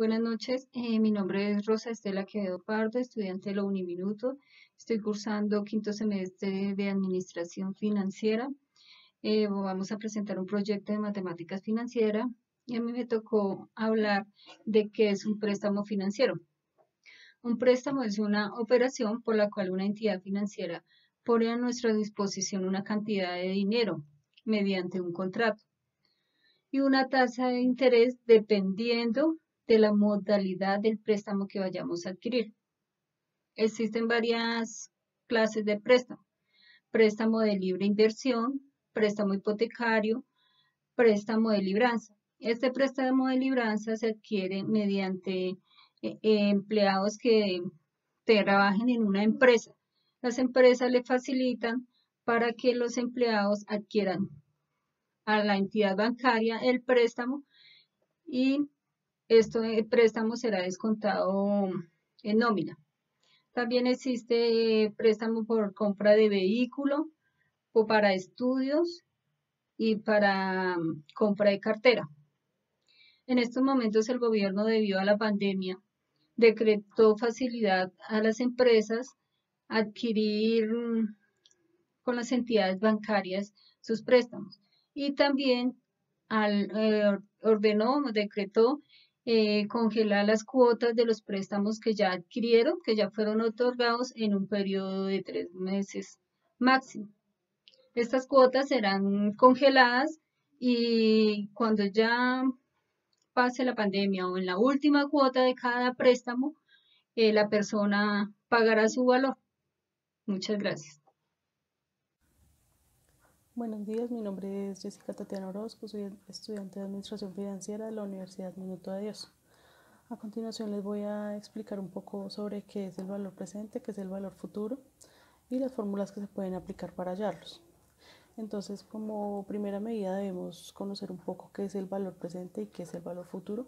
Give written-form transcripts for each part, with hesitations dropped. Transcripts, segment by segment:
Buenas noches, mi nombre es Rosa Estela Quevedo Pardo, estudiante de la Uniminuto. Estoy cursando quinto semestre de Administración Financiera. Vamos a presentar un proyecto de matemáticas financieras y a mí me tocó hablar de qué es un préstamo financiero. Un préstamo es una operación por la cual una entidad financiera pone a nuestra disposición una cantidad de dinero mediante un contrato y una tasa de interés dependiendo de la modalidad del préstamo que vayamos a adquirir. Existen varias clases de préstamo. Préstamo de libre inversión, préstamo hipotecario, préstamo de libranza. Este préstamo de libranza se adquiere mediante empleados que trabajen en una empresa. Las empresas le facilitan para que los empleados adquieran a la entidad bancaria el préstamo y el préstamo será descontado en nómina. También existe préstamo por compra de vehículo o para estudios y para compra de cartera. En estos momentos el gobierno, debido a la pandemia, decretó facilidad a las empresas adquirir con las entidades bancarias sus préstamos y también decretó congelar las cuotas de los préstamos que ya adquirieron, que ya fueron otorgados en un periodo de 3 meses máximo. Estas cuotas serán congeladas y cuando ya pase la pandemia o en la última cuota de cada préstamo, la persona pagará su valor. Muchas gracias. Buenos días, mi nombre es Jessica Tatiana Orozco, soy estudiante de Administración Financiera de la Universidad Minuto de Dios. A continuación les voy a explicar un poco sobre qué es el valor presente, qué es el valor futuro y las fórmulas que se pueden aplicar para hallarlos. Entonces, como primera medida debemos conocer un poco qué es el valor presente y qué es el valor futuro.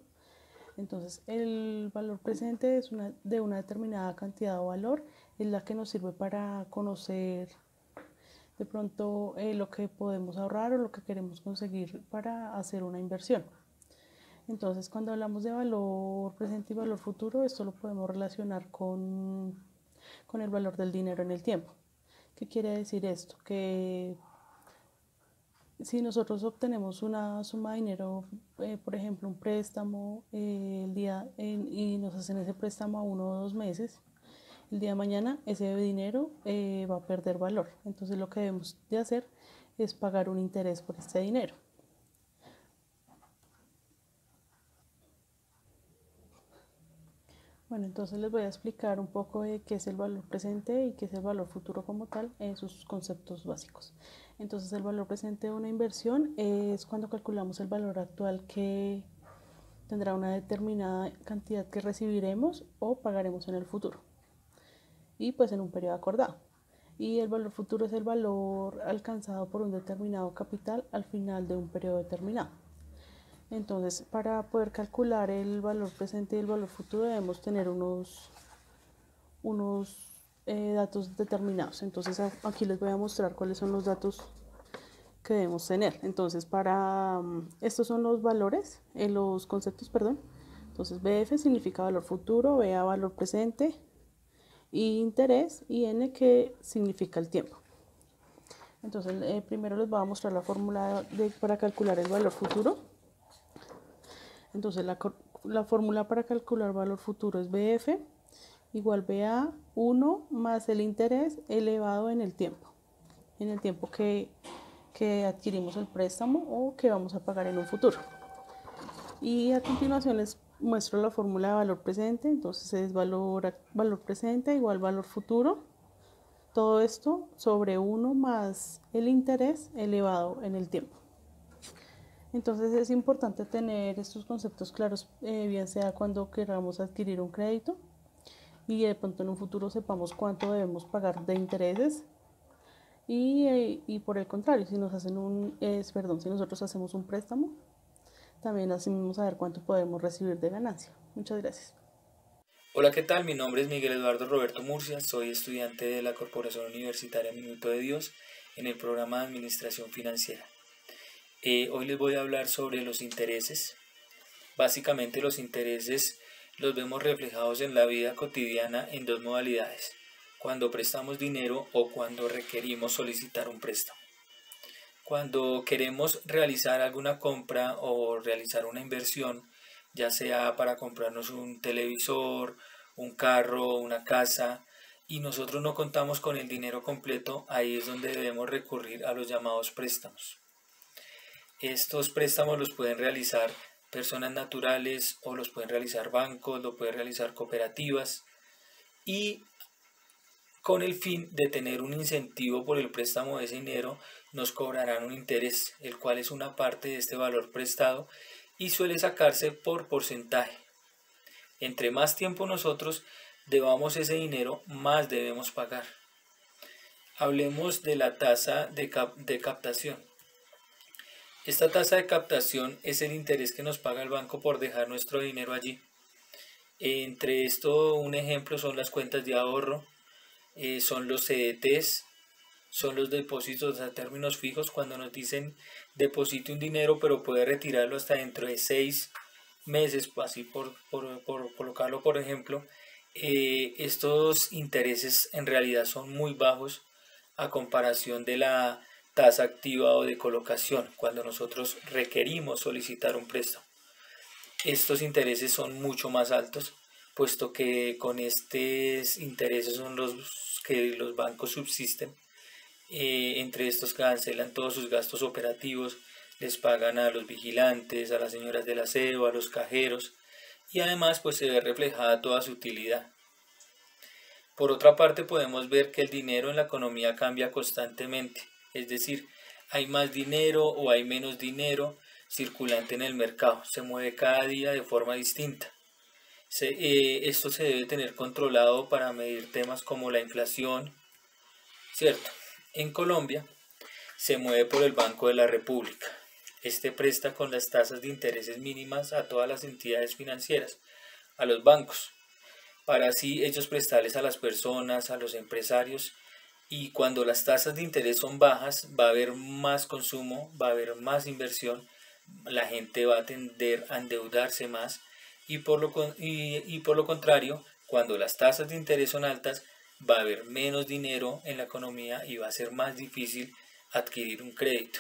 Entonces, el valor presente es de una determinada cantidad o valor, es la que nos sirve para conocer de pronto lo que podemos ahorrar o lo que queremos conseguir para hacer una inversión. Entonces, cuando hablamos de valor presente y valor futuro, esto lo podemos relacionar con el valor del dinero en el tiempo. ¿Qué quiere decir esto? Que si nosotros obtenemos una suma de dinero, por ejemplo, un préstamo y nos hacen ese préstamo a 1 o 2 meses, el día de mañana ese dinero va a perder valor. Entonces lo que debemos de hacer es pagar un interés por este dinero. Bueno, entonces les voy a explicar un poco de qué es el valor presente y qué es el valor futuro como tal en sus conceptos básicos. Entonces el valor presente de una inversión es cuando calculamos el valor actual que tendrá una determinada cantidad que recibiremos o pagaremos en el futuro y pues en un periodo acordado. Y el valor futuro es el valor alcanzado por un determinado capital al final de un periodo determinado. Entonces, para poder calcular el valor presente y el valor futuro debemos tener unos datos determinados. Entonces, aquí les voy a mostrar cuáles son los datos que debemos tener. Entonces, estos son los valores, los conceptos, perdón. Entonces, BF significa valor futuro, BA valor presente, y interés, y N que significa el tiempo. Entonces, primero les voy a mostrar la fórmula para calcular el valor futuro. Entonces, la fórmula para calcular valor futuro es BF igual BA 1 más el interés elevado en el tiempo que adquirimos el préstamo o que vamos a pagar en un futuro. Y a continuación les muestro la fórmula de valor presente. Entonces es valor presente igual valor futuro, todo esto sobre 1 más el interés elevado en el tiempo. Entonces es importante tener estos conceptos claros, bien sea cuando queramos adquirir un crédito y de pronto en un futuro sepamos cuánto debemos pagar de intereses, y por el contrario, si nosotros hacemos un préstamo, también así mismo saber cuánto podemos recibir de ganancia. Muchas gracias. Hola, ¿qué tal? Mi nombre es Miguel Eduardo Roberto Murcia, soy estudiante de la Corporación Universitaria Minuto de Dios en el programa de Administración Financiera. Hoy les voy a hablar sobre los intereses. Básicamente los intereses los vemos reflejados en la vida cotidiana en dos modalidades: cuando prestamos dinero o cuando requerimos solicitar un préstamo. Cuando queremos realizar alguna compra o realizar una inversión, ya sea para comprarnos un televisor, un carro, una casa, y nosotros no contamos con el dinero completo, ahí es donde debemos recurrir a los llamados préstamos. Estos préstamos los pueden realizar personas naturales o los pueden realizar bancos, lo pueden realizar cooperativas, y con el fin de tener un incentivo por el préstamo de ese dinero, nos cobrarán un interés, el cual es una parte de este valor prestado y suele sacarse por porcentaje. Entre más tiempo nosotros debamos ese dinero, más debemos pagar. Hablemos de la tasa de captación. Esta tasa de captación es el interés que nos paga el banco por dejar nuestro dinero allí. Entre esto, un ejemplo son las cuentas de ahorro, son los CDTs, son los depósitos a términos fijos, cuando nos dicen deposite un dinero pero puede retirarlo hasta dentro de 6 meses, así por colocarlo por ejemplo. Estos intereses en realidad son muy bajos a comparación de la tasa activa o de colocación cuando nosotros requerimos solicitar un préstamo. Estos intereses son mucho más altos, puesto que con estos intereses son los que los bancos subsisten. Entre estos cancelan todos sus gastos operativos, les pagan a los vigilantes, a las señoras del aseo, a los cajeros, y además pues se ve reflejada toda su utilidad. Por otra parte, podemos ver que el dinero en la economía cambia constantemente, es decir, hay más dinero o hay menos dinero circulante en el mercado, se mueve cada día de forma distinta. Esto se debe tener controlado para medir temas como la inflación, ¿cierto? En Colombia se mueve por el Banco de la República. Este presta con las tasas de intereses mínimas a todas las entidades financieras, a los bancos, para así ellos prestarles a las personas, a los empresarios, y cuando las tasas de interés son bajas va a haber más consumo, va a haber más inversión, la gente va a tender a endeudarse más, y por lo contrario, cuando las tasas de interés son altas, va a haber menos dinero en la economía y va a ser más difícil adquirir un crédito.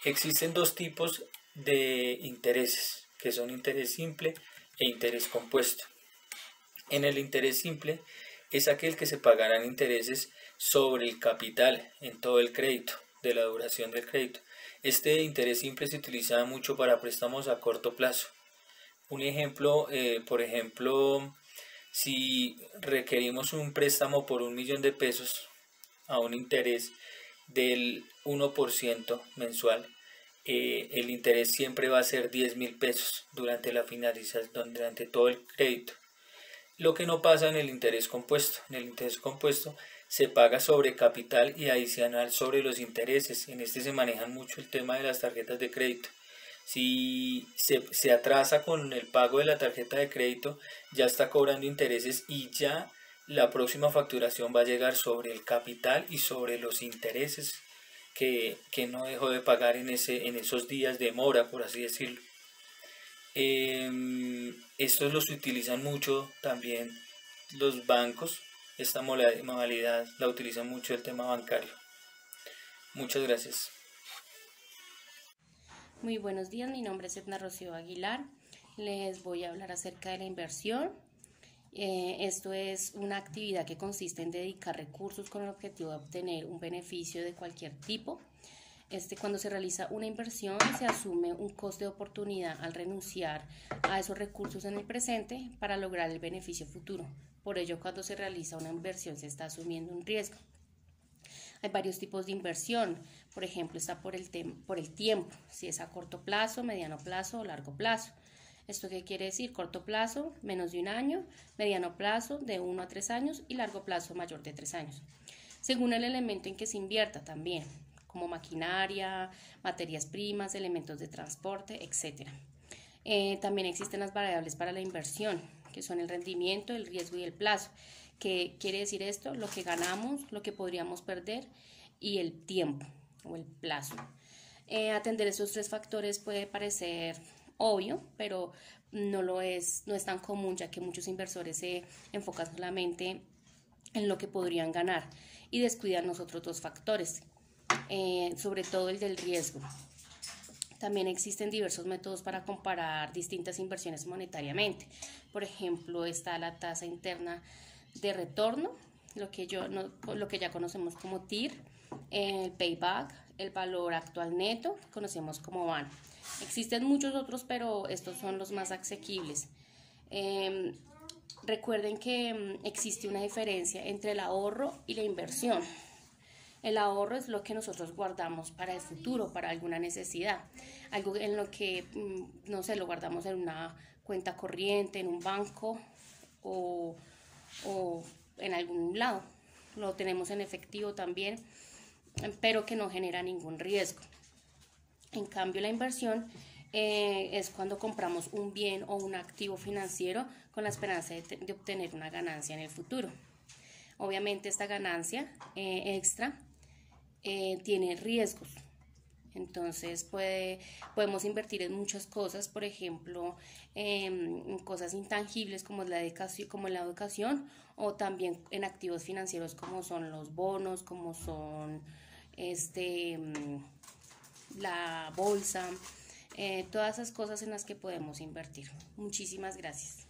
Existen dos tipos de intereses, que son interés simple e interés compuesto. En el interés simple es aquel que se pagarán intereses sobre el capital en todo el crédito, de la duración del crédito. Este interés simple se utiliza mucho para préstamos a corto plazo. Un ejemplo, por ejemplo, si requerimos un préstamo por 1.000.000 de pesos a un interés del 1% mensual, el interés siempre va a ser 10.000 pesos durante la finalización, durante todo el crédito. Lo que no pasa en el interés compuesto. En el interés compuesto se paga sobre capital y adicional sobre los intereses. En este se maneja mucho el tema de las tarjetas de crédito. Si se atrasa con el pago de la tarjeta de crédito, ya está cobrando intereses y ya la próxima facturación va a llegar sobre el capital y sobre los intereses que no dejó de pagar en esos días de mora, por así decirlo. Estos los utilizan mucho también los bancos. Esta modalidad la utilizan mucho el tema bancario. Muchas gracias. Muy buenos días, mi nombre es Edna Rocío Aguilar. Les voy a hablar acerca de la inversión. Esto es una actividad que consiste en dedicar recursos con el objetivo de obtener un beneficio de cualquier tipo. Cuando se realiza una inversión, se asume un coste de oportunidad al renunciar a esos recursos en el presente para lograr el beneficio futuro. Por ello, cuando se realiza una inversión, se está asumiendo un riesgo. Hay varios tipos de inversión. Por ejemplo, está por el tiempo, si es a corto plazo, mediano plazo o largo plazo. ¿Esto qué quiere decir? Corto plazo, menos de 1 año, mediano plazo, de 1 a 3 años y largo plazo, mayor de 3 años. Según el elemento en que se invierta también, como maquinaria, materias primas, elementos de transporte, etc. También existen las variables para la inversión, que son el rendimiento, el riesgo y el plazo. ¿Qué quiere decir esto? Lo que ganamos, lo que podríamos perder y el tiempo o el plazo. Atender esos 3 factores puede parecer obvio, pero no es tan común, ya que muchos inversores se enfocan solamente en lo que podrían ganar y descuidan los otros dos factores, sobre todo el del riesgo. También existen diversos métodos para comparar distintas inversiones monetariamente. Por ejemplo, está la tasa interna de retorno, lo que ya conocemos como TIR, el payback, el valor actual neto, conocemos como VAN. Existen muchos otros, pero estos son los más asequibles. Recuerden que existe una diferencia entre el ahorro y la inversión. El ahorro es lo que nosotros guardamos para el futuro, para alguna necesidad, algo en lo que, no sé, lo guardamos en una cuenta corriente, en un banco o en algún lado. Lo tenemos en efectivo también, pero que no genera ningún riesgo. En cambio, la inversión es cuando compramos un bien o un activo financiero con la esperanza de obtener una ganancia en el futuro. Obviamente esta ganancia extra tiene riesgos, entonces podemos invertir en muchas cosas, por ejemplo, en cosas intangibles como la educación, o también en activos financieros como son los bonos, como son la bolsa, todas esas cosas en las que podemos invertir. Muchísimas gracias.